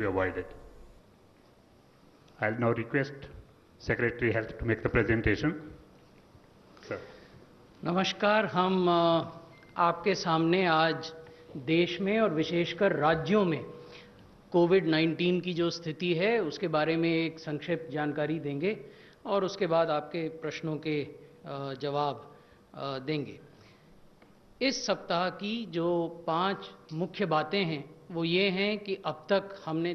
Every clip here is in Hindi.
be avoided. I'll now request Secretary Health to make the presentation. Sir. नमस्कार। हम आपके सामने आज देश में और विशेषकर राज्यों में कोविड-19 की जो स्थिति है उसके बारे में एक संक्षिप्त जानकारी देंगे और उसके बाद आपके प्रश्नों के जवाब देंगे। इस सप्ताह की जो 5 मुख्य बातें हैं वो ये हैं कि अब तक हमने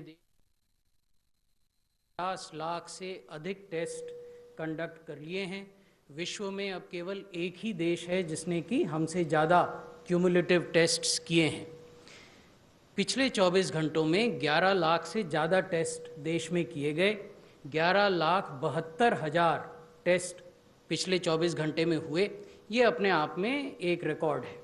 50 लाख से अधिक टेस्ट कंडक्ट कर लिए हैं। विश्व में अब केवल एक ही देश है जिसने कि हमसे ज़्यादा क्यूमुलेटिव टेस्ट्स किए हैं। पिछले 24 घंटों में 11 लाख से ज़्यादा टेस्ट देश में किए गए। 11,72,000 टेस्ट पिछले 24 घंटे में हुए। ये अपने आप में एक रिकॉर्ड है।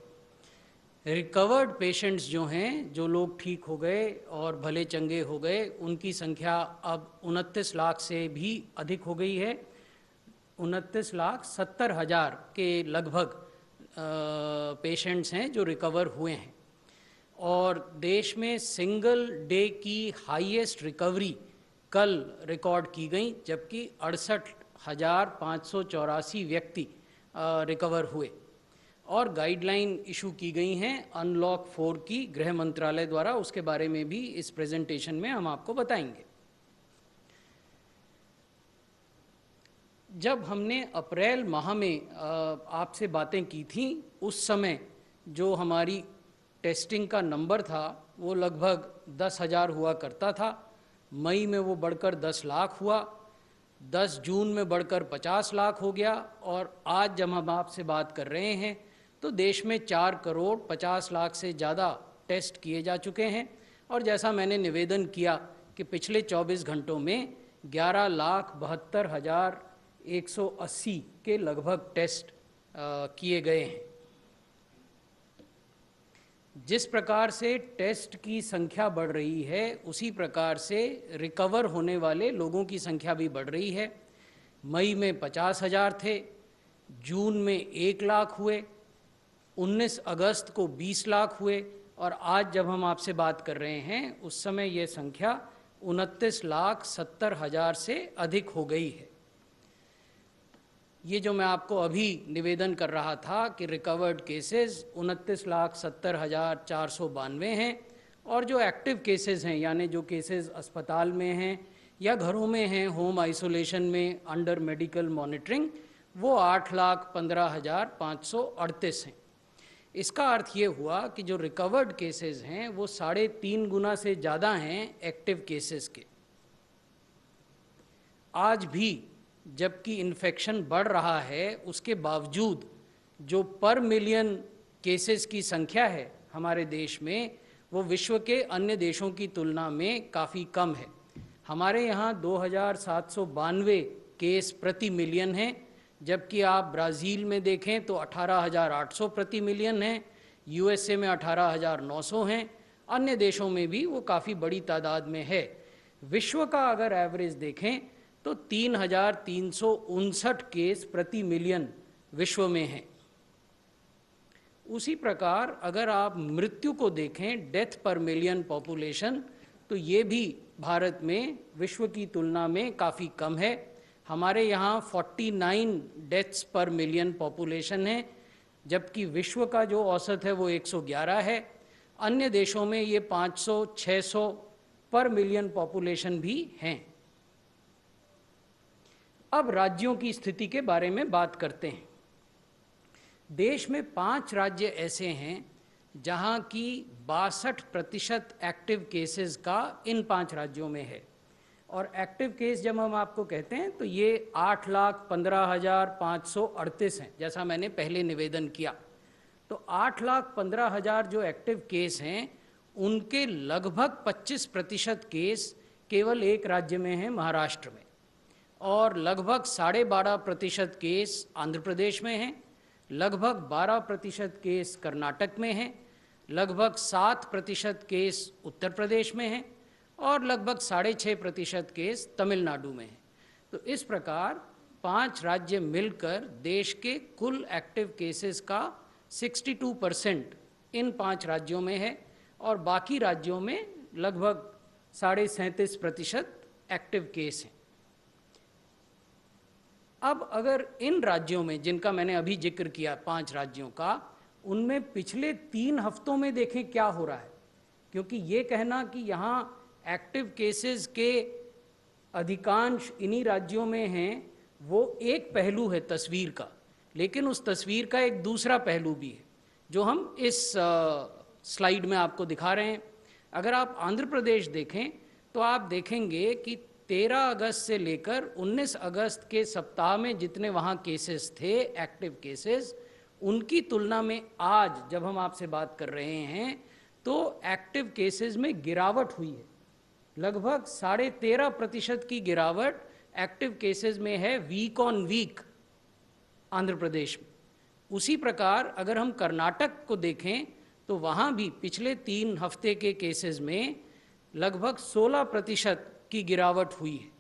रिकवर्ड पेशेंट्स जो हैं, जो लोग ठीक हो गए और भले चंगे हो गए, उनकी संख्या अब 29 लाख से भी अधिक हो गई है। 29,70,000 के लगभग पेशेंट्स हैं जो रिकवर हुए हैं। और देश में सिंगल डे की हाईएस्ट रिकवरी कल रिकॉर्ड की गई, जबकि 68,584 व्यक्ति रिकवर हुए। और गाइडलाइन इशू की गई हैं अनलॉक 4 की गृह मंत्रालय द्वारा। उसके बारे में भी इस प्रेजेंटेशन में हम आपको बताएंगे। जब हमने अप्रैल माह में आपसे बातें की थी, उस समय जो हमारी टेस्टिंग का नंबर था वो लगभग 10,000 हुआ करता था। मई में वो बढ़कर 10 लाख हुआ, 10 जून में बढ़कर 50 लाख हो गया, और आज जब हम आपसे बात कर रहे हैं तो देश में 4 करोड़ 50 लाख से ज़्यादा टेस्ट किए जा चुके हैं। और जैसा मैंने निवेदन किया कि पिछले 24 घंटों में 11,72,180 के लगभग टेस्ट किए गए हैं। जिस प्रकार से टेस्ट की संख्या बढ़ रही है, उसी प्रकार से रिकवर होने वाले लोगों की संख्या भी बढ़ रही है। मई में 50,000 थे, जून में 1 लाख हुए, 19 अगस्त को 20 लाख हुए, और आज जब हम आपसे बात कर रहे हैं उस समय ये संख्या 29,70,000 से अधिक हो गई है। ये जो मैं आपको अभी निवेदन कर रहा था कि रिकवर्ड केसेस 29,70,492 हैं, और जो एक्टिव केसेस हैं, यानी जो केसेस अस्पताल में हैं या घरों में हैं, होम आइसोलेशन में अंडर मेडिकल मॉनिटरिंग, वो 8,15,538 हैं। इसका अर्थ ये हुआ कि जो रिकवर्ड केसेस हैं वो 3.5 गुना से ज़्यादा हैं एक्टिव केसेस के। आज भी जबकि इन्फेक्शन बढ़ रहा है, उसके बावजूद जो पर मिलियन केसेस की संख्या है हमारे देश में, वो विश्व के अन्य देशों की तुलना में काफ़ी कम है। हमारे यहाँ 2,792 केस प्रति मिलियन हैं, जबकि आप ब्राज़ील में देखें तो 18,800 प्रति मिलियन हैं, यूएसए में 18,900 हैं, अन्य देशों में भी वो काफ़ी बड़ी तादाद में है। विश्व का अगर एवरेज देखें तो 3,359 केस प्रति मिलियन विश्व में हैं। उसी प्रकार अगर आप मृत्यु को देखें, डेथ पर मिलियन पॉपुलेशन, तो ये भी भारत में विश्व की तुलना में काफ़ी कम है। हमारे यहाँ 49 डेथ्स पर मिलियन पॉपुलेशन है, जबकि विश्व का जो औसत है वो 111 है। अन्य देशों में ये 500-600 पर मिलियन पॉपुलेशन भी हैं। अब राज्यों की स्थिति के बारे में बात करते हैं। देश में 5 राज्य ऐसे हैं जहां की 62% एक्टिव केसेस का इन 5 राज्यों में है। और एक्टिव केस जब हम आपको कहते हैं तो ये 8,15,538 हैं, जैसा मैंने पहले निवेदन किया। तो 8,15,000 जो एक्टिव केस हैं, उनके लगभग 25% केस केवल एक राज्य में हैं, महाराष्ट्र में, और लगभग 12.5% केस आंध्र प्रदेश में हैं, लगभग 12% केस कर्नाटक में हैं, लगभग 7% केस उत्तर प्रदेश में हैं, और लगभग 6.5% केस तमिलनाडु में हैं। तो इस प्रकार 5 राज्य मिलकर देश के कुल एक्टिव केसेस का 62% इन 5 राज्यों में है, और बाकी राज्यों में लगभग 37.5% एक्टिव केस हैं। अब अगर इन राज्यों में जिनका मैंने अभी जिक्र किया 5 राज्यों का, उनमें पिछले 3 हफ्तों में देखें क्या हो रहा है, क्योंकि ये कहना कि यहाँ एक्टिव केसेस के अधिकांश इन्हीं राज्यों में हैं, वो एक पहलू है तस्वीर का, लेकिन उस तस्वीर का एक दूसरा पहलू भी है जो हम इस स्लाइड में आपको दिखा रहे हैं। अगर आप आंध्र प्रदेश देखें तो आप देखेंगे कि 13 अगस्त से लेकर 19 अगस्त के सप्ताह में जितने वहाँ केसेस थे, एक्टिव केसेस, उनकी तुलना में आज जब हम आपसे बात कर रहे हैं तो एक्टिव केसेस में गिरावट हुई है। लगभग 13.5% की गिरावट एक्टिव केसेस में है week on week Andhra Pradesh में। उसी प्रकार अगर हम कर्नाटक को देखें तो वहाँ भी पिछले 3 हफ्ते के केसेस में लगभग 16% की गिरावट हुई है।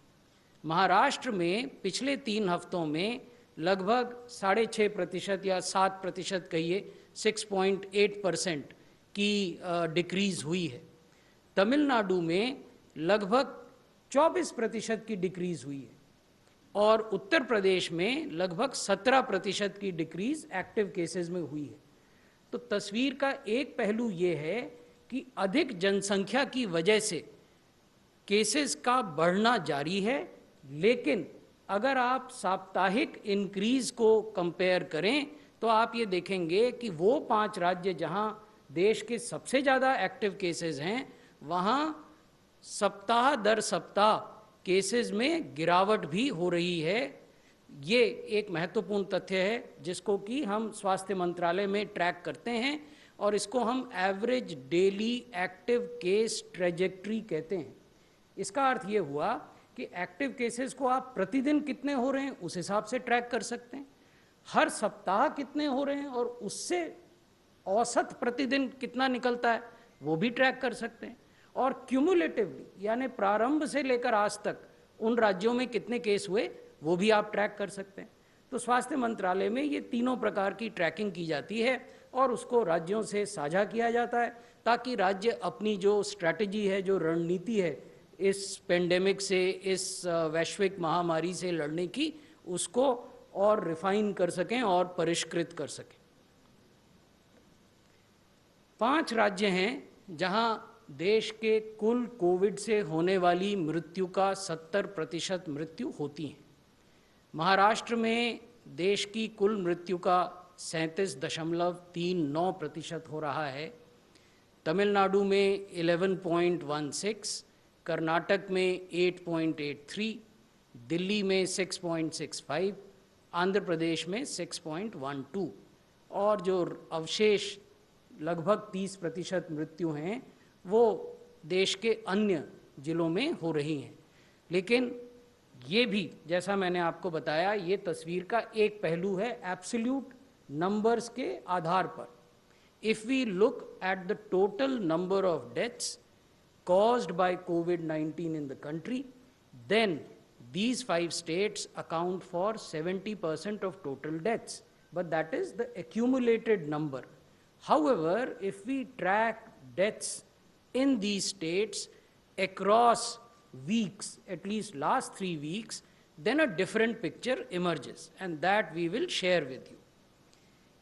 महाराष्ट्र में पिछले 3 हफ्तों में लगभग 6.5% या 7% कहिए, 6.8% की डिक्रीज़ हुई है। तमिलनाडु में लगभग 24% की डिक्रीज़ हुई है और उत्तर प्रदेश में लगभग 17% की डिक्रीज़ एक्टिव केसेस में हुई है। तो तस्वीर का एक पहलू ये है कि अधिक जनसंख्या की वजह से केसेस का बढ़ना जारी है, लेकिन अगर आप साप्ताहिक इंक्रीज़ को कंपेयर करें तो आप ये देखेंगे कि वो 5 राज्य जहां देश के सबसे ज़्यादा एक्टिव केसेस हैं, वहां सप्ताह दर सप्ताह केसेस में गिरावट भी हो रही है। ये एक महत्वपूर्ण तथ्य है जिसको कि हम स्वास्थ्य मंत्रालय में ट्रैक करते हैं और इसको हम average daily active case trajectory कहते हैं। इसका अर्थ ये हुआ कि एक्टिव केसेस को आप प्रतिदिन कितने हो रहे हैं उस हिसाब से ट्रैक कर सकते हैं, हर सप्ताह कितने हो रहे हैं और उससे औसत प्रतिदिन कितना निकलता है वो भी ट्रैक कर सकते हैं, और क्यूमुलेटिवली यानी प्रारंभ से लेकर आज तक उन राज्यों में कितने केस हुए वो भी आप ट्रैक कर सकते हैं। तो स्वास्थ्य मंत्रालय में ये तीनों प्रकार की ट्रैकिंग की जाती है और उसको राज्यों से साझा किया जाता है ताकि राज्य अपनी जो स्ट्रैटेजी है, जो रणनीति है इस पेंडेमिक से, इस वैश्विक महामारी से लड़ने की, उसको और रिफाइन कर सकें और परिष्कृत कर सकें। 5 राज्य हैं जहां देश के कुल कोविड से होने वाली मृत्यु का 70% मृत्यु होती हैं। महाराष्ट्र में देश की कुल मृत्यु का 37.39% हो रहा है, तमिलनाडु में 11.16, कर्नाटक में 8.83, दिल्ली में 6.65, आंध्र प्रदेश में 6.12, और जो अवशेष लगभग 30% मृत्यु हैं वो देश के अन्य जिलों में हो रही हैं। लेकिन ये भी, जैसा मैंने आपको बताया, ये तस्वीर का एक पहलू है एब्सोल्यूट नंबर्स के आधार पर। If we look at the total number of deaths caused by COVID-19 in the country, then these 5 states account for 70% of total deaths, but that is the accumulated number. However, if we track deaths in these states across weeks, at least last 3 weeks, then a different picture emerges and that we will share with you.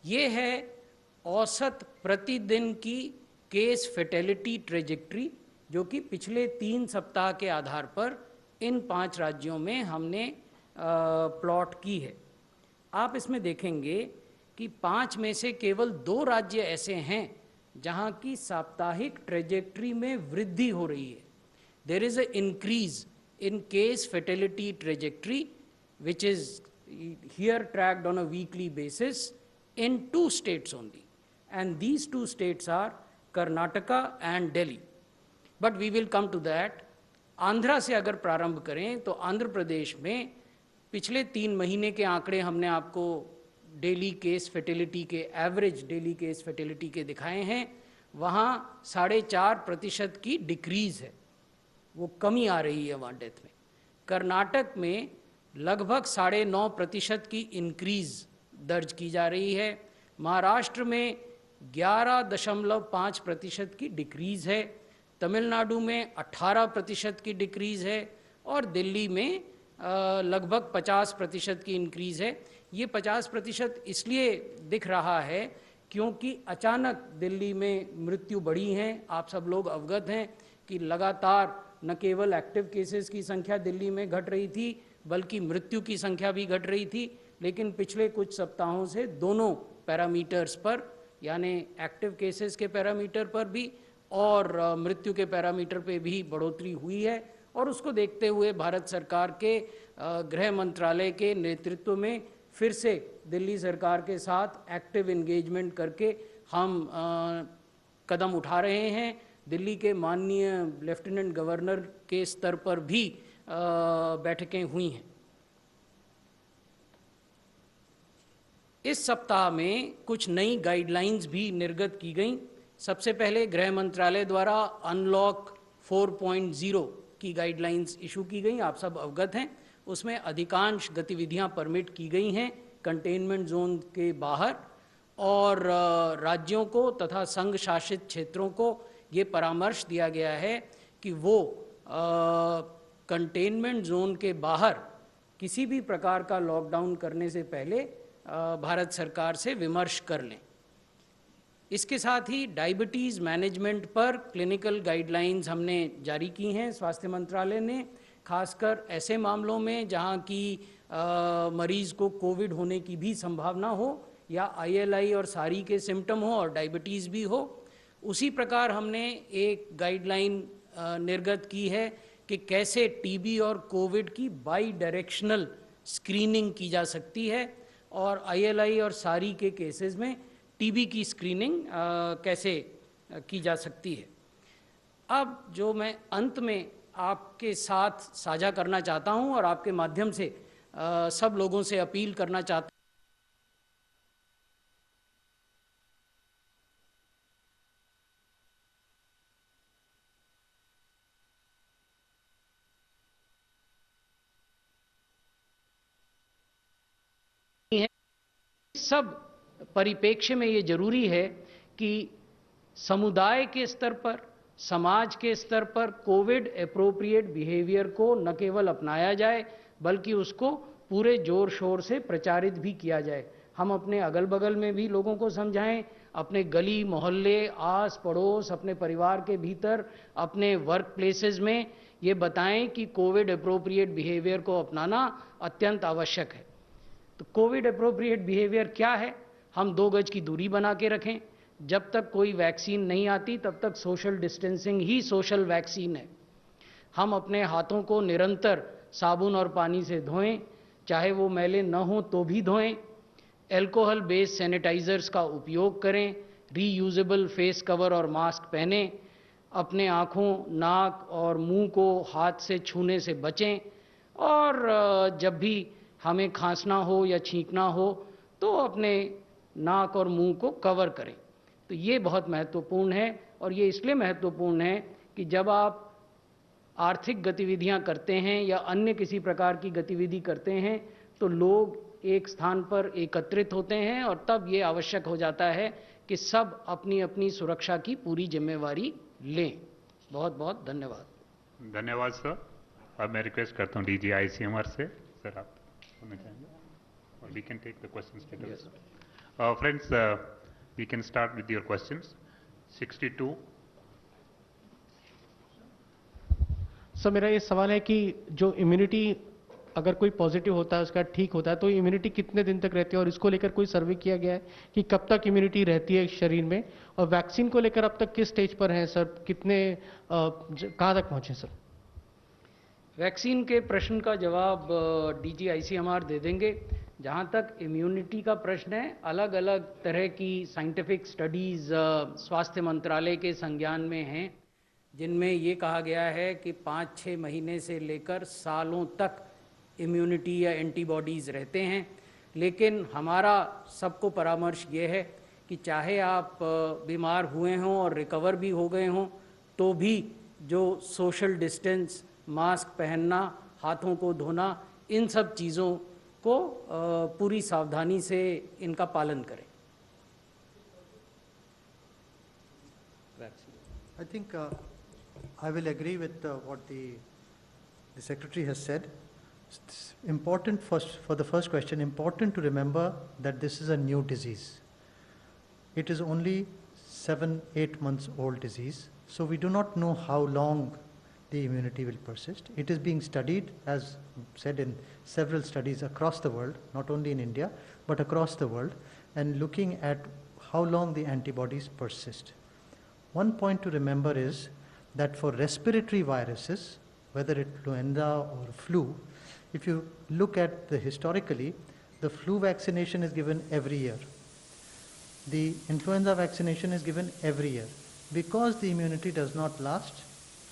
ये है औसत प्रतिदिन की केस फेटेलिटी ट्रेजेक्ट्री जो कि पिछले 3 सप्ताह के आधार पर इन 5 राज्यों में हमने प्लॉट की है। आप इसमें देखेंगे कि 5 में से केवल 2 राज्य ऐसे हैं जहां की साप्ताहिक ट्रेजेक्ट्री में वृद्धि हो रही है। There is a increase in case fatality trajectory which is here tracked on a weekly basis in 2 states only, and these 2 states are Karnataka and Delhi. But we will come to that. Andhra से अगर प्रारंभ करें तो आंध्र प्रदेश में पिछले 3 महीने के आंकड़े हमने आपको डेली केस फर्टिलिटी के, एवरेज डेली केस फर्टिलिटी के दिखाए हैं। वहाँ 4.5% की डिक्रीज़ है, वो कमी आ रही है वहाँ डेथ में। कर्नाटक में लगभग 9.5% की इंक्रीज़ दर्ज की जा रही है। महाराष्ट्र में 11.5% की डिक्रीज़ है। तमिलनाडु में 18% की डिक्रीज़ है और दिल्ली में लगभग 50% की इंक्रीज़ है। ये 50% इसलिए दिख रहा है क्योंकि अचानक दिल्ली में मृत्यु बढ़ी हैं। आप सब लोग अवगत हैं कि लगातार न केवल एक्टिव केसेस की संख्या दिल्ली में घट रही थी बल्कि मृत्यु की संख्या भी घट रही थी, लेकिन पिछले कुछ सप्ताहों से दोनों पैरामीटर्स पर, यानी एक्टिव केसेस के पैरामीटर पर भी और मृत्यु के पैरामीटर पे भी बढ़ोतरी हुई है। और उसको देखते हुए भारत सरकार के गृह मंत्रालय के नेतृत्व में फिर से दिल्ली सरकार के साथ एक्टिव एंगेजमेंट करके हम कदम उठा रहे हैं। दिल्ली के माननीय लेफ्टिनेंट गवर्नर के स्तर पर भी बैठकें हुई हैं। इस सप्ताह में कुछ नई गाइडलाइंस भी निर्गत की गई। सबसे पहले गृह मंत्रालय द्वारा अनलॉक 4.0 की गाइडलाइंस इशू की गई, आप सब अवगत हैं। उसमें अधिकांश गतिविधियां परमिट की गई हैं कंटेनमेंट जोन के बाहर, और राज्यों को तथा संघ शासित क्षेत्रों को ये परामर्श दिया गया है कि वो कंटेनमेंट जोन के बाहर किसी भी प्रकार का लॉकडाउन करने से पहले भारत सरकार से विमर्श कर लें। इसके साथ ही डायबिटीज़ मैनेजमेंट पर क्लिनिकल गाइडलाइंस हमने जारी की हैं स्वास्थ्य मंत्रालय ने, खासकर ऐसे मामलों में जहां की मरीज़ को कोविड होने की भी संभावना हो या ILI और सारी के सिम्टम हो और डायबिटीज़ भी हो। उसी प्रकार हमने एक गाइडलाइन निर्गत की है कि कैसे टीबी और कोविड की बाई डायरेक्शनल स्क्रीनिंग की जा सकती है और ILI और सारी के केसेस में टीबी की स्क्रीनिंग कैसे की जा सकती है। अब जो मैं अंत में आपके साथ साझा करना चाहता हूं और आपके माध्यम से सब लोगों से अपील करना चाहता हूं, सब परिप्रेक्ष्य में ये जरूरी है कि समुदाय के स्तर पर, समाज के स्तर पर कोविड एप्रोप्रिएट बिहेवियर को न केवल अपनाया जाए बल्कि उसको पूरे जोर शोर से प्रचारित भी किया जाए। हम अपने अगल बगल में भी लोगों को समझाएं, अपने गली मोहल्ले, आस पड़ोस, अपने परिवार के भीतर, अपने वर्क प्लेसेस में ये बताएं कि कोविड एप्रोप्रिएट बिहेवियर को अपनाना अत्यंत आवश्यक है। तो कोविड एप्रोप्रिएट बिहेवियर क्या है? हम 2 गज की दूरी बना के रखें। जब तक कोई वैक्सीन नहीं आती तब तक सोशल डिस्टेंसिंग ही सोशल वैक्सीन है। हम अपने हाथों को निरंतर साबुन और पानी से धोएं, चाहे वो मैले न हो तो भी धोएं। एल्कोहल बेस्ड सैनिटाइजर्स का उपयोग करें। रीयूजेबल फेस कवर और मास्क पहनें। अपने आँखों, नाक और मुंह को हाथ से छूने से बचें। और जब भी हमें खांसना हो या छींकना हो तो अपने नाक और मुंह को कवर करें। तो ये बहुत महत्वपूर्ण है, और ये इसलिए महत्वपूर्ण है कि जब आप आर्थिक गतिविधियां करते हैं या अन्य किसी प्रकार की गतिविधि करते हैं तो लोग एक स्थान पर एकत्रित होते हैं और तब ये आवश्यक हो जाता है कि सब अपनी अपनी सुरक्षा की पूरी जिम्मेवारी लें। बहुत बहुत धन्यवाद। धन्यवाद सर। अब मैं रिक्वेस्ट करता हूँ DG ICMR से, सर आप बोलना चाहेंगे और we can take the questions together. Friends, we can start with your questions. 62. Sir मेरा ये सवाल है कि जो इम्यूनिटी अगर कोई पॉजिटिव होता है उसका ठीक होता है तो इम्यूनिटी कितने दिन तक रहती है, और इसको लेकर कोई सर्वे किया गया है कि कब तक इम्यूनिटी रहती है शरीर में, और वैक्सीन को लेकर अब तक किस स्टेज पर हैं सर, कितने कहाँ तक पहुंचे सर? वैक्सीन के प्रश्न का जवाब DG ICMR दे देंगे। जहाँ तक इम्यूनिटी का प्रश्न है, अलग अलग तरह की साइंटिफिक स्टडीज़ स्वास्थ्य मंत्रालय के संज्ञान में हैं जिनमें ये कहा गया है कि 5-6 महीने से लेकर सालों तक इम्यूनिटी या एंटीबॉडीज़ रहते हैं। लेकिन हमारा सबको परामर्श ये है कि चाहे आप बीमार हुए हों और रिकवर भी हो गए हों तो भी जो सोशल डिस्टेंस, मास्क पहनना, हाथों को धोना, इन सब चीज़ों को पूरी सावधानी से इनका पालन करें। I think I will agree with what the Secretary has said. It's important for the first question, important to remember that this is a new disease. It is only 7-8 months old disease, so we do not know how long the immunity will persist. It is being studied, as said, in several studies across the world, not only in India, but across the world, and looking at how long the antibodies persist. One point to remember is that for respiratory viruses, whether it's influenza or flu, if you look at the historically, the flu vaccination is given every year. The influenza vaccination is given every year because the immunity does not last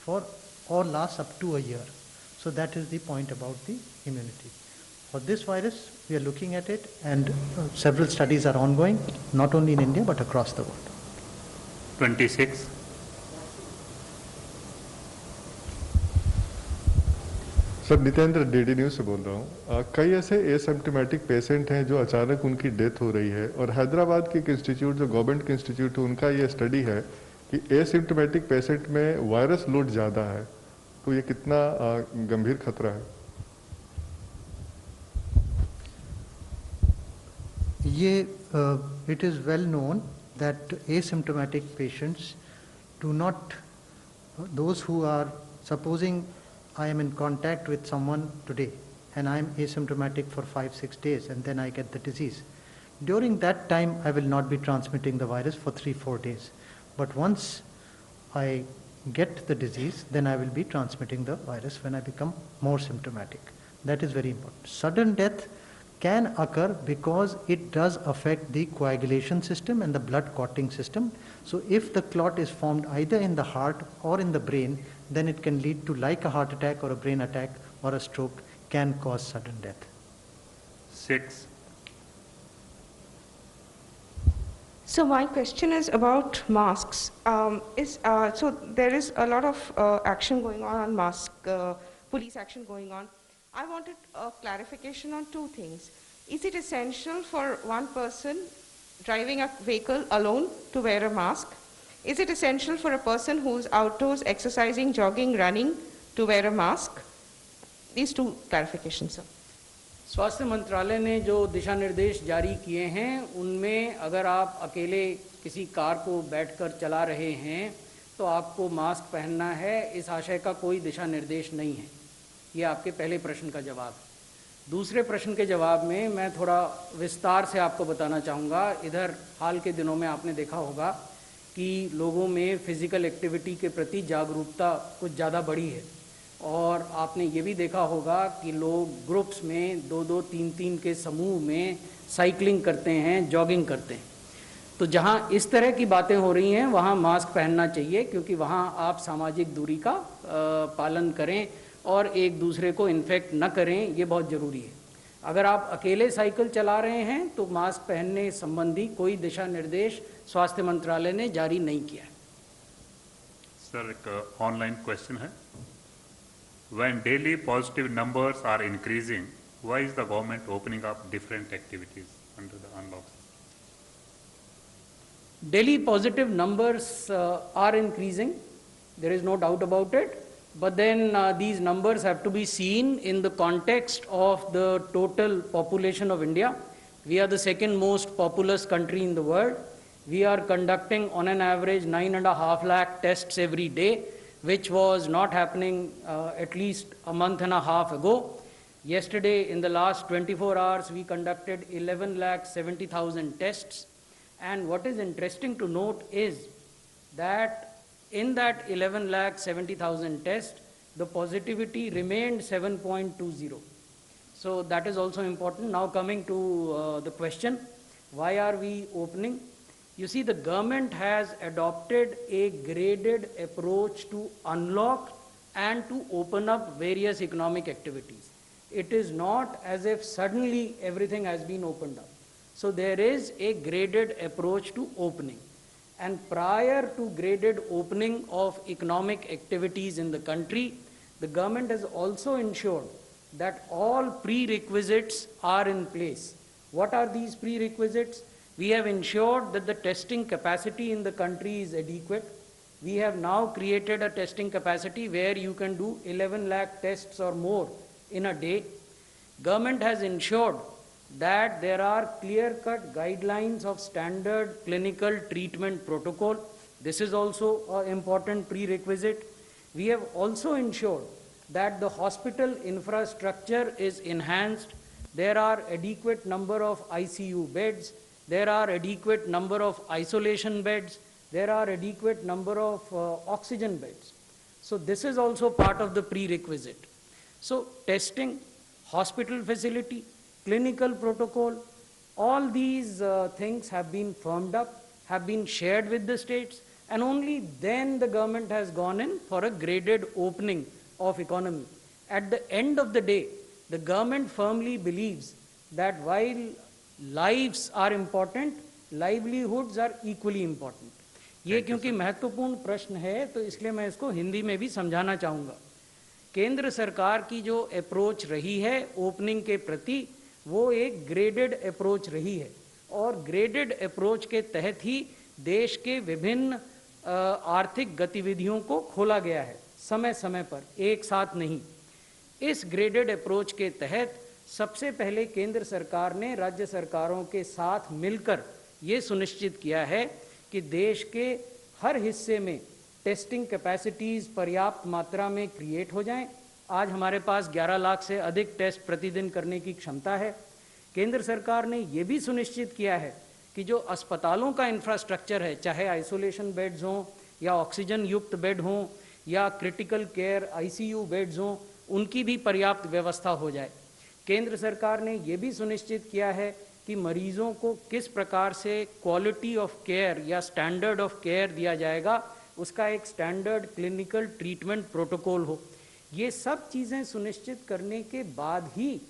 for or lasts up to a year. So that is the point about the immunity. For this virus, we are looking at it, and several studies are ongoing, not only in India but across the world. 26. Sir Nitendra DD news से बोल रहा हूँ। कई ऐसे एसिम्प्टोमेटिक पेशेंट हैं जो अचानक उनकी डेथ हो रही है, और हैदराबाद के एक इंस्टीट्यूट जो गवर्नमेंट के इंस्टीट्यूट है उनका ये स्टडी है कि एसिम्प्टोमेटिक पेशेंट में वायरस लोड ज़्यादा है, तो ये कितना गंभीर खतरा है? It is well known that asymptomatic patients do not, those who are, supposing I am in contact with someone today and I am asymptomatic for 5-6 days and then I get the disease. During that time, I will not be transmitting the virus for 3-4 days. But once I get the disease, then I will be transmitting the virus when I become more symptomatic. That is very important. Sudden death can occur because it does affect the coagulation system and the blood clotting system. So if the clot is formed either in the heart or in the brain, then it can lead to, like a heart attack or a brain attack or a stroke, can cause sudden death. 6. So my question is about masks. So there is a lot of action going on mask, police action going on. I wanted a clarification on two things. Is it essential for one person driving a vehicle alone to wear a mask? Is it essential for a person who's outdoors exercising, jogging, running to wear a mask? These two clarifications, sir. स्वास्थ्य मंत्रालय ने जो दिशा निर्देश जारी किए हैं उनमें अगर आप अकेले किसी कार को बैठकर चला रहे हैं तो आपको मास्क पहनना है, इस आशय का कोई दिशा निर्देश नहीं है। ये आपके पहले प्रश्न का जवाब है। दूसरे प्रश्न के जवाब में मैं थोड़ा विस्तार से आपको बताना चाहूँगा। इधर हाल के दिनों में आपने देखा होगा कि लोगों में फिज़िकल एक्टिविटी के प्रति जागरूकता कुछ ज़्यादा बढ़ी है, और आपने ये भी देखा होगा कि लोग ग्रुप्स में 2-2, 3-3 के समूह में साइकिलिंग करते हैं, जॉगिंग करते हैं। तो जहाँ इस तरह की बातें हो रही हैं वहाँ मास्क पहनना चाहिए, क्योंकि वहाँ आप सामाजिक दूरी का पालन करें और एक दूसरे को इन्फेक्ट न करें, ये बहुत ज़रूरी है। अगर आप अकेले साइकिल चला रहे हैं तो मास्क पहनने संबंधी कोई दिशा निर्देश स्वास्थ्य मंत्रालय ने जारी नहीं किया है। सर एक ऑनलाइन क्वेश्चन है, when daily positive numbers are increasing, why is the government opening up different activities under the unlock? Daily positive numbers are increasing, there is no doubt about it, but then these numbers have to be seen in the context of the total population of India. We are the second most populous country in the world. We are conducting on an average 9.5 lakh tests every day, which was not happening at least a month and a half ago. Yesterday, in the last 24 hours, we conducted 11,70,000 tests. And what is interesting to note is that in that 11,70,000 tests, the positivity remained 7.20. So that is also important. Now coming to the question, why are we opening? You see, the government has adopted a graded approach to unlock and to open up various economic activities. It is not as if suddenly everything has been opened up. So there is a graded approach to opening. And prior to graded opening of economic activities in the country, the government has also ensured that all prerequisites are in place. What are these prerequisites? We have ensured that the testing capacity in the country is adequate. we have now created a testing capacity where you can do 11 lakh tests or more in a day. Government has ensured that there are clear-cut guidelines of standard clinical treatment protocol. This is also an important prerequisite. We have also ensured that the hospital infrastructure is enhanced. There are adequate number of ICU beds. There are adequate number of isolation beds. There are adequate number of oxygen beds. So this is also part of the prerequisite. So testing, hospital facility, clinical protocol, all these things have been firmed up, have been shared with the states, and only then the government has gone in for a graded opening of economy. At the end of the day, the government firmly believes that while lives are important, livelihoods are equally important. ये क्योंकि महत्वपूर्ण प्रश्न है तो इसलिए मैं इसको हिंदी में भी समझाना चाहूँगा। केंद्र सरकार की जो अप्रोच रही है ओपनिंग के प्रति, वो एक ग्रेडेड अप्रोच रही है, और ग्रेडेड अप्रोच के तहत ही देश के विभिन्न आर्थिक गतिविधियों को खोला गया है, समय समय पर, एक साथ नहीं। इस ग्रेडेड अप्रोच के तहत सबसे पहले केंद्र सरकार ने राज्य सरकारों के साथ मिलकर ये सुनिश्चित किया है कि देश के हर हिस्से में टेस्टिंग कैपेसिटीज़ पर्याप्त मात्रा में क्रिएट हो जाएं। आज हमारे पास 11 लाख से अधिक टेस्ट प्रतिदिन करने की क्षमता है। केंद्र सरकार ने ये भी सुनिश्चित किया है कि जो अस्पतालों का इंफ्रास्ट्रक्चर है, चाहे आइसोलेशन बेड्स हों या ऑक्सीजन युक्त बेड हों या क्रिटिकल केयर ICU बेड्स हों, उनकी भी पर्याप्त व्यवस्था हो जाए। केंद्र सरकार ने ये भी सुनिश्चित किया है कि मरीजों को किस प्रकार से क्वालिटी ऑफ केयर या स्टैंडर्ड ऑफ केयर दिया जाएगा, उसका एक स्टैंडर्ड क्लिनिकल ट्रीटमेंट प्रोटोकॉल हो। ये सब चीज़ें सुनिश्चित करने के बाद ही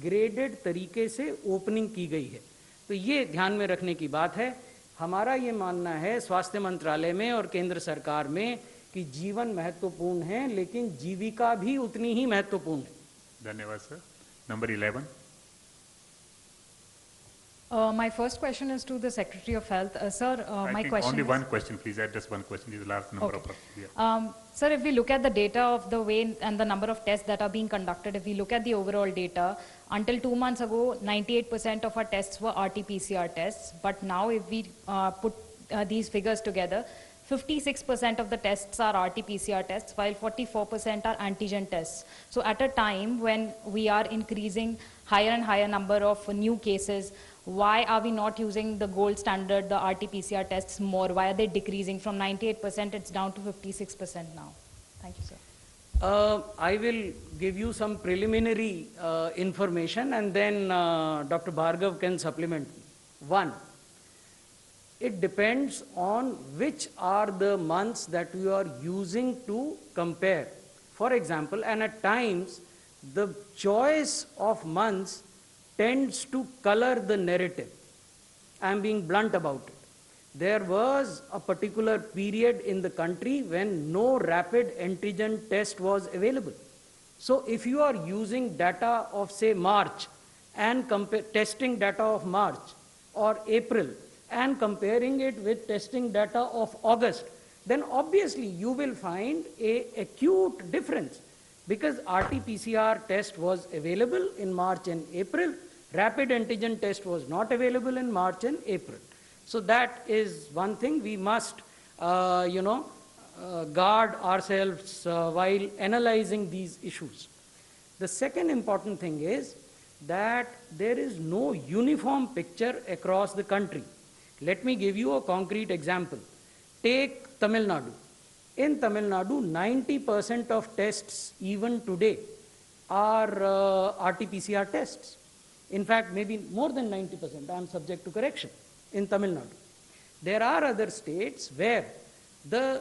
ग्रेडेड तरीके से ओपनिंग की गई है। तो ये ध्यान में रखने की बात है। हमारा ये मानना है स्वास्थ्य मंत्रालय में और केंद्र सरकार में कि जीवन महत्वपूर्ण है, लेकिन जीविका भी उतनी ही महत्वपूर्ण है। धन्यवाद sir. Number 11। My first question is to the Secretary of Health. Sir, I my think question only is, one question, please. Just one question. This is the last number Okay. of yeah. Sir, if we look at the data of the way and the number of tests that are being conducted, if we look at the overall data, until 2 months ago, 98% of our tests were RT-PCR tests. But now if we put these figures together, 56% of the tests are RT-PCR tests, while 44% are antigen tests. So at a time when we are increasing higher and higher number of new cases, why are we not using the gold standard, the RT-PCR tests more? Why are they decreasing? From 98%, it's down to 56% now. Thank you, sir. I will give you some preliminary information, and then Dr. Bhargav can supplement. One, it depends on which are the months that you are using to compare. For example, and at times, the choice of months tends to color the narrative. I am being blunt about it. There was a particular period in the country when no rapid antigen test was available. So if you are using data of, say, March and testing data of March or April and comparing it with testing data of August, then obviously you will find an acute difference, because RT-PCR test was available in March and April, rapid antigen test was not available in March and April. So that is one thing we must, guard ourselves while analyzing these issues. The second important thing is that there is no uniform picture across the country. Let me give you a concrete example. Take Tamil Nadu. In Tamil Nadu, 90% of tests even today are RT-PCR tests. In fact, maybe more than 90%, I am subject to correction, in Tamil Nadu. There are other states where the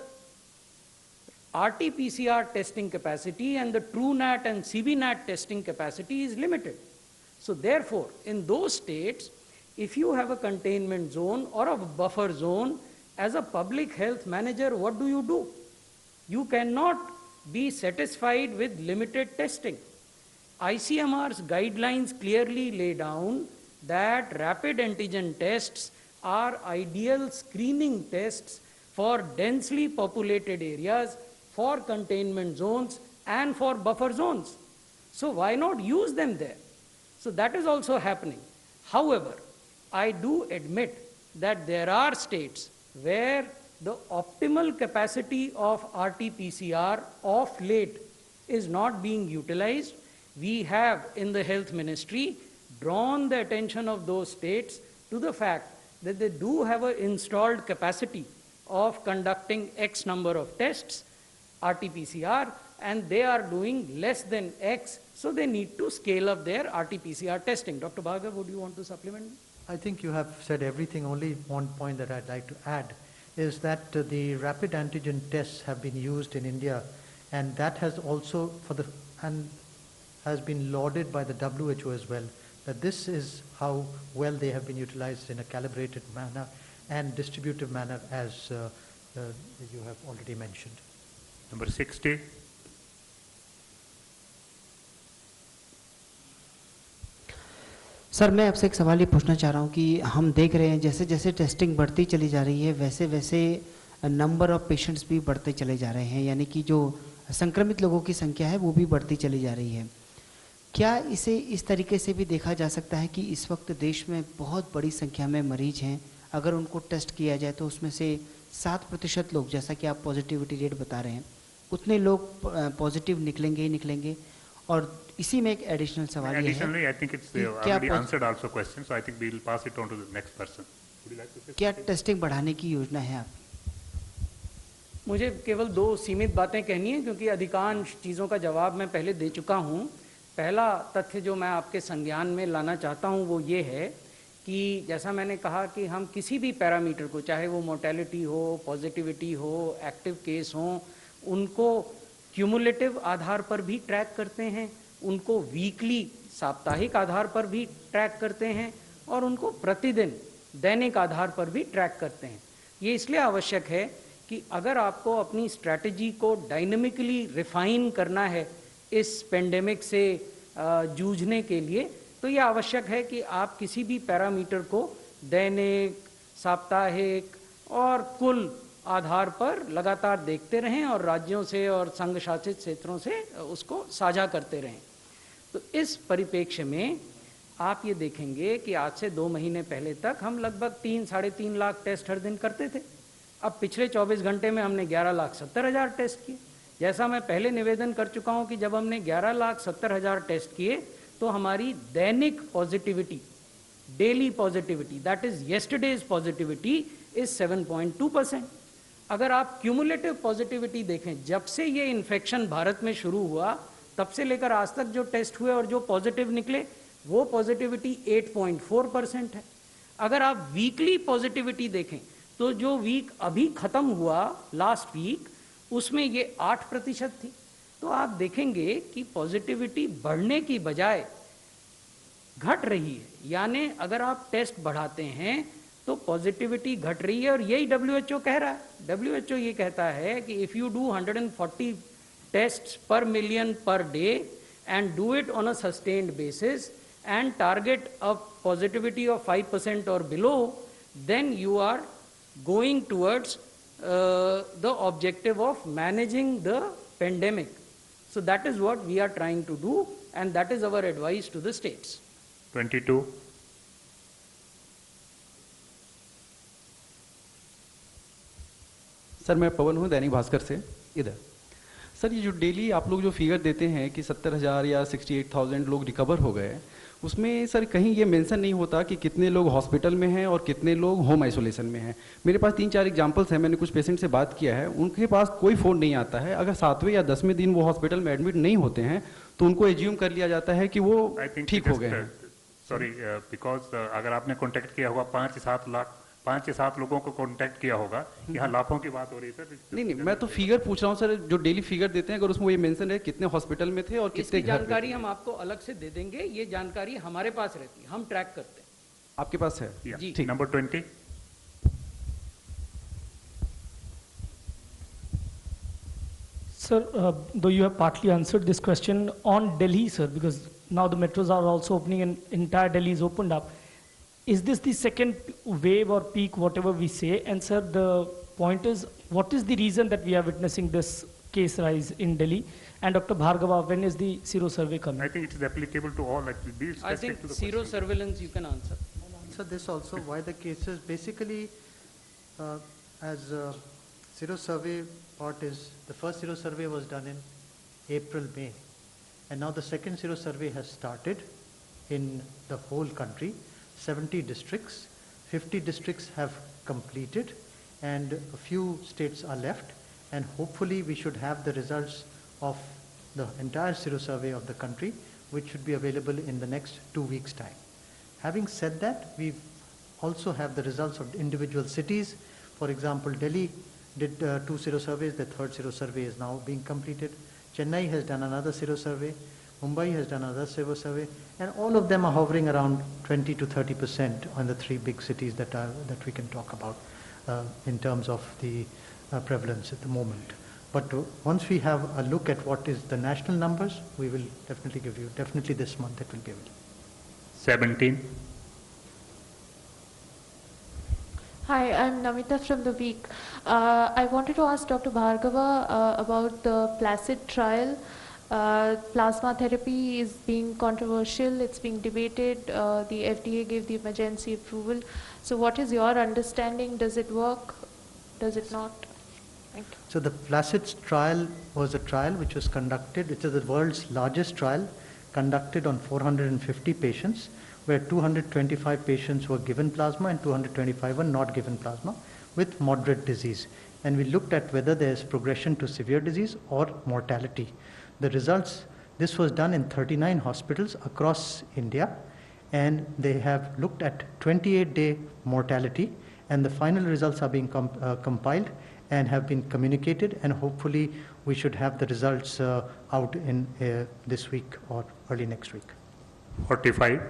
RT-PCR testing capacity and the TrueNat and CBNat testing capacity is limited. So therefore, in those states, if you have a containment zone or a buffer zone, as a public health manager, what do? You cannot be satisfied with limited testing. ICMR's guidelines clearly lay down that rapid antigen tests are ideal screening tests for densely populated areas, for containment zones, and for buffer zones. So why not use them there? So that is also happening. However, I do admit that there are states where the optimal capacity of RT-PCR of late is not being utilized. We have in the health ministry drawn the attention of those states to the fact that they do have an installed capacity of conducting X number of tests, RT-PCR, and they are doing less than X, so they need to scale up their RT-PCR testing. Dr. Bhargav, would you want to supplement? I think you have said everything. Only one point that I'd like to add is that the rapid antigen tests have been used in India, and that has also and has been lauded by the WHO as well, that this is how well they have been utilized in a calibrated manner and distributive manner, as you have already mentioned. Number 60. Sir मैं आपसे एक सवाल ये पूछना चाह रहा हूँ कि हम देख रहे हैं जैसे जैसे टेस्टिंग बढ़ती चली जा रही है वैसे वैसे नंबर ऑफ पेशेंट्स भी बढ़ते चले जा रहे हैं, यानी कि जो संक्रमित लोगों की संख्या है वो भी बढ़ती चली जा रही है। क्या इसे इस तरीके से भी देखा जा सकता है कि इस वक्त देश में बहुत बड़ी संख्या में मरीज हैं, अगर उनको टेस्ट किया जाए तो उसमें से 7% लोग, जैसा कि आप पॉजिटिविटी रेट बता रहे हैं, उतने लोग पॉजिटिव निकलेंगे ही निकलेंगे? और इसी में एक एडिशनल सवाल ये है, Additionally, I think it's already answered also question, so I think we will pass it on to the next person. Would you like to say क्या टेस्टिंग बढ़ाने की योजना है आपकी? मुझे केवल 2 सीमित बातें कहनी है, क्योंकि अधिकांश चीज़ों का जवाब मैं पहले दे चुका हूँ। पहला तथ्य जो मैं आपके संज्ञान में लाना चाहता हूँ वो ये है कि जैसा मैंने कहा कि हम किसी भी पैरामीटर को, चाहे वो मोर्टेलिटी हो, पॉजिटिविटी हो, एक्टिव केस हो, उनको क्यूमुलेटिव आधार पर भी ट्रैक करते हैं, उनको वीकली साप्ताहिक आधार पर भी ट्रैक करते हैं, और उनको प्रतिदिन दैनिक आधार पर भी ट्रैक करते हैं। ये इसलिए आवश्यक है कि अगर आपको अपनी स्ट्रैटेजी को डायनेमिकली रिफाइन करना है इस पेंडेमिक से जूझने के लिए, तो ये आवश्यक है कि आप किसी भी पैरामीटर को दैनिक, साप्ताहिक और कुल आधार पर लगातार देखते रहें और राज्यों से और संघ शासित क्षेत्रों से उसको साझा करते रहें। तो इस परिप्रेक्ष्य में आप ये देखेंगे कि आज से 2 महीने पहले तक हम लगभग 3-3.5 लाख टेस्ट हर दिन करते थे। अब पिछले 24 घंटे में हमने 11,70,000 टेस्ट किए। जैसा मैं पहले निवेदन कर चुका हूं कि जब हमने 11,70,000 टेस्ट किए तो हमारी दैनिक positivity, daily positivity, that is yesterday's positivity, is 7.2%। अगर आप क्यूमुलेटिव पॉजिटिविटी देखें, जब से ये इन्फेक्शन भारत में शुरू हुआ तब से लेकर आज तक जो टेस्ट हुए और जो पॉजिटिव निकले, वो पॉजिटिविटी 8.4% है। अगर आप वीकली पॉजिटिविटी देखें तो जो वीक अभी खत्म हुआ लास्ट वीक, उसमें ये 8% थी। तो आप देखेंगे कि पॉजिटिविटी बढ़ने की बजाय घट रही है, यानी अगर आप टेस्ट बढ़ाते हैं तो पॉजिटिविटी घट रही है। और यही WHO कह रहा है। WHO ये कहता है कि इफ यू डू 140 टेस्ट पर million per day and do it on a sustained basis and target a positivity of 5% or below, then you are going towards the objective of managing the pandemic. So that is what we are trying to do, and that is our advice to the states. 22. Sir मैं पवन हूँ, दैनिक भास्कर से इधर। सर ये जो डेली आप लोग जो फिगर देते हैं कि 70,000 या 68,000 लोग रिकवर हो गए, उसमें सर कहीं ये मेंशन नहीं होता कि कितने लोग हॉस्पिटल में हैं और कितने लोग होम आइसोलेशन में हैं। मेरे पास 3-4 एग्जांपल्स हैं, मैंने कुछ पेशेंट से बात किया है, उनके पास कोई फ़ोन नहीं आता है। अगर 7वें या 10वें दिन वो हॉस्पिटल में एडमिट नहीं होते हैं तो उनको एज्यूम कर लिया जाता है कि वो ठीक हो गए हैं। सॉरी, बिकॉज अगर आपने कॉन्टेक्ट किया होगा 5 से 7 लोगों को कांटेक्ट किया होगा, यहाँ लाखों की बात हो रही है सर। नहीं, मैं तो फिगर पूछ रहा हूँ सर, जो डेली फिगर देते हैं अगर उसमें ये मेंशन है कितने हॉस्पिटल में थे और कितने घर में। जानकारी हम आपको अलग से दे देंगे, ये जानकारी हमारे पास रहती है, हम ट्रैक करते हैं। आपके पास है? जी। Number 20. Sir, though you have partly answered this question on Delhi, sir, because now the metros are also opening and entire Delhi is opened up. Is this the second wave or peak, whatever we say? And sir, the point is, what is the reason that we are witnessing this case rise in Delhi? And Dr. Bhargava, when is the sero survey coming? I think it is applicable to all, like, be I specific think to the zero question. surveillance you can answer. Answer this also, why the cases, basically, as zero survey part is, the first zero survey was done in April, May. And now the second zero survey has started in the whole country, 70 districts, 50 districts have completed, and a few states are left, and hopefully we should have the results of the entire zero survey of the country, which should be available in the next 2 weeks' time. Having said that, we also have the results of individual cities. For example, Delhi did 2 zero surveys, the third zero survey is now being completed. Chennai has done another zero survey, Mumbai has done another zero survey, and all of them are hovering around 20 to 30% on the 3 big cities that we can talk about in terms of the prevalence at the moment. But once we have a look at what is the national numbers, we will definitely give you, definitely this month it will be available. 17. Hi, I'm Namita from The Week. I wanted to ask Dr. Bhargava about the PLACID trial. Plasma therapy is being controversial, it's being debated, the FDA gave the emergency approval. So what is your understanding? Does it work? Does it not? Thank you. So the PLACID trial was a trial which was conducted, which is the world's largest trial, conducted on 450 patients, where 225 patients were given plasma and 225 were not given plasma with moderate disease. And we looked at whether there is progression to severe disease or mortality. The results, this was done in 39 hospitals across India, and they have looked at 28-day mortality, and the final results are being compiled and have been communicated, and hopefully we should have the results out in this week or early next week. 45.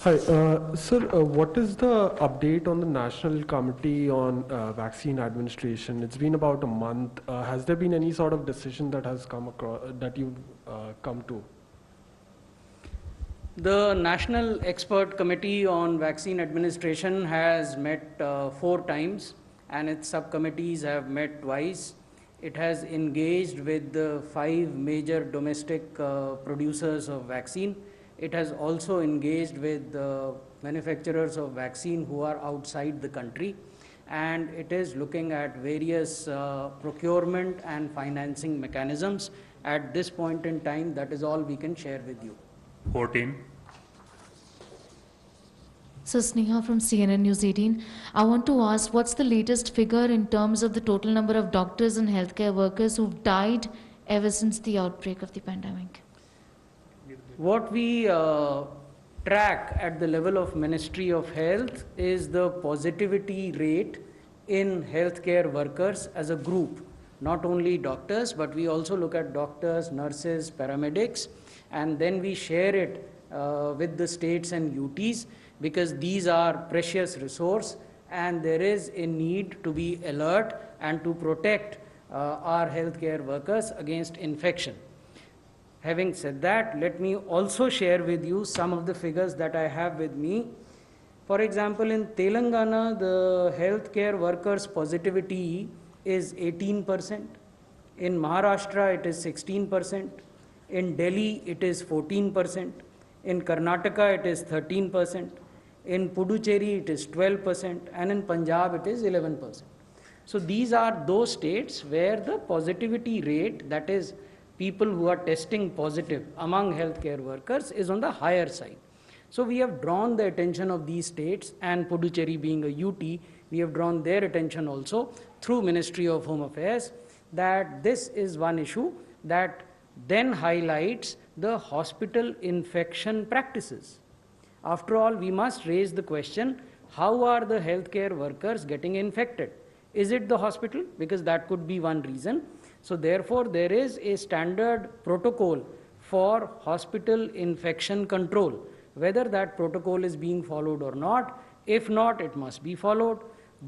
Hi, sir, what is the update on the National Committee on Vaccine Administration? It's been about a month. Has there been any sort of decision that has come across, that you've come to? The National Expert Committee on Vaccine Administration has met 4 times, and its subcommittees have met twice. It has engaged with the 5 major domestic producers of vaccine. It has also engaged with the manufacturers of vaccine who are outside the country, and it is looking at various procurement and financing mechanisms. At this point in time, that is all we can share with you. 14. So Sneha from CNN News 18. I want to ask, what's the latest figure in terms of the total number of doctors and healthcare workers who've died ever since the outbreak of the pandemic? What we track at the level of Ministry of Health is the positivity rate in healthcare workers as a group. Not only doctors, but we also look at doctors, nurses, paramedics, and then we share it with the states and UTs, because these are precious resource and there is a need to be alert and to protect our healthcare workers against infection. Having said that, let me also share with you some of the figures that I have with me. For example, in Telangana, the healthcare workers' positivity is 18%. In Maharashtra, it is 16%. In Delhi, it is 14%. In Karnataka, it is 13%. In Puducherry, it is 12%. And in Punjab, it is 11%. So these are those states where the positivity rate, that is, people who are testing positive among healthcare workers, is on the higher side. So we have drawn the attention of these states, and Puducherry being a UT, we have drawn their attention also through Ministry of Home Affairs, that this is one issue that then highlights the hospital infection practices. After all, we must raise the question, how are the healthcare workers getting infected? Is it the hospital? Because that could be one reason. So therefore, there is a standard protocol for hospital infection control. Whether that protocol is being followed or not, if not, it must be followed.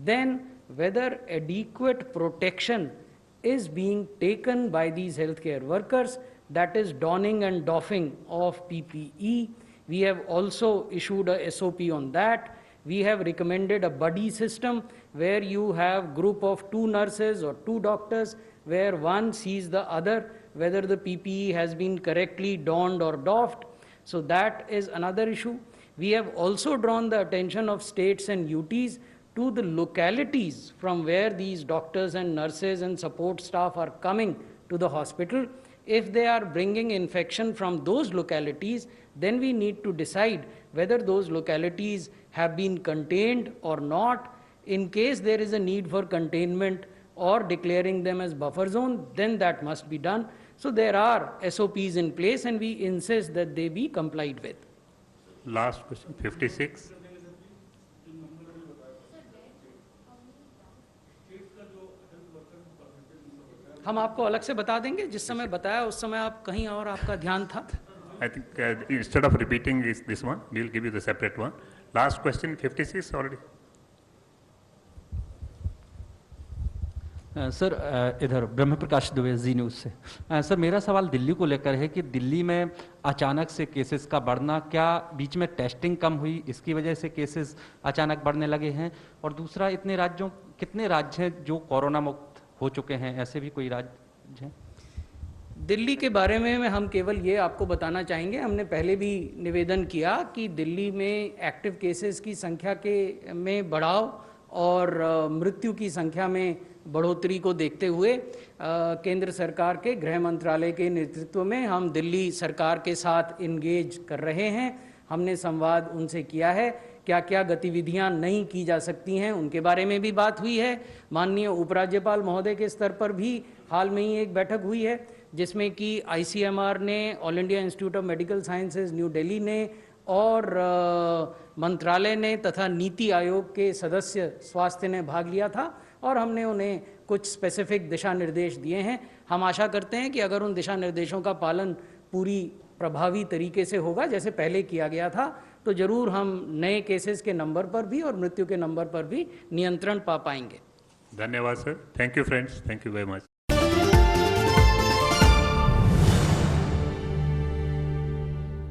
Then whether adequate protection is being taken by these healthcare workers, that is donning and doffing of PPE, We have also issued a SOP on that. We have recommended a buddy system where you have group of 2 nurses or 2 doctors where one sees the other whether the PPE has been correctly donned or doffed. So that is another issue. We have also drawn the attention of states and UTs to the localities from where these doctors and nurses and support staff are coming to the hospital. If they are bringing infection from those localities, then we need to decide whether those localities have been contained or not. In case there is a need for containment or declaring them as buffer zone, then that must be done. So there are SOPs in place and we insist that they be complied with. Last question, 56. हम आपको अलग से बता देंगे, जिस समय बताया उस समय आप कहीं और आपका ध्यान था. I think instead of repeating this one, we'll give you the separate one. Last question, 56 already. Sir इधर ब्रह्म प्रकाश दुबे जी न्यूज़ से। सर मेरा सवाल दिल्ली को लेकर है कि दिल्ली में अचानक से केसेस का बढ़ना, क्या बीच में टेस्टिंग कम हुई इसकी वजह से केसेस अचानक बढ़ने लगे हैं? और दूसरा, कितने राज्य हैं जो कोरोना मुक्त हो चुके हैं? ऐसे भी कोई राज्य हैं? दिल्ली के बारे में हम केवल ये आपको बताना चाहेंगे, हमने पहले भी निवेदन किया कि दिल्ली में एक्टिव केसेस की संख्या में बढ़ाव और मृत्यु की संख्या में बढ़ोतरी को देखते हुए केंद्र सरकार के गृह मंत्रालय के नेतृत्व में हम दिल्ली सरकार के साथ इंगेज कर रहे हैं। हमने संवाद उनसे किया है, क्या क्या गतिविधियां नहीं की जा सकती हैं उनके बारे में भी बात हुई है। माननीय उपराज्यपाल महोदय के स्तर पर भी हाल में ही एक बैठक हुई है जिसमें कि ICMR ने, all India institute of medical sciences new Delhi ने और मंत्रालय ने तथा नीति आयोग के सदस्य स्वास्थ्य ने भाग लिया था और हमने उन्हें कुछ स्पेसिफिक दिशा निर्देश दिए हैं। हम आशा करते हैं कि अगर उन दिशा निर्देशों का पालन पूरी प्रभावी तरीके से होगा जैसे पहले किया गया था, तो जरूर हम नए केसेस के नंबर पर भी और मृत्यु के नंबर पर भी नियंत्रण पा पाएंगे। धन्यवाद sir. Thank you friends, thank you very much.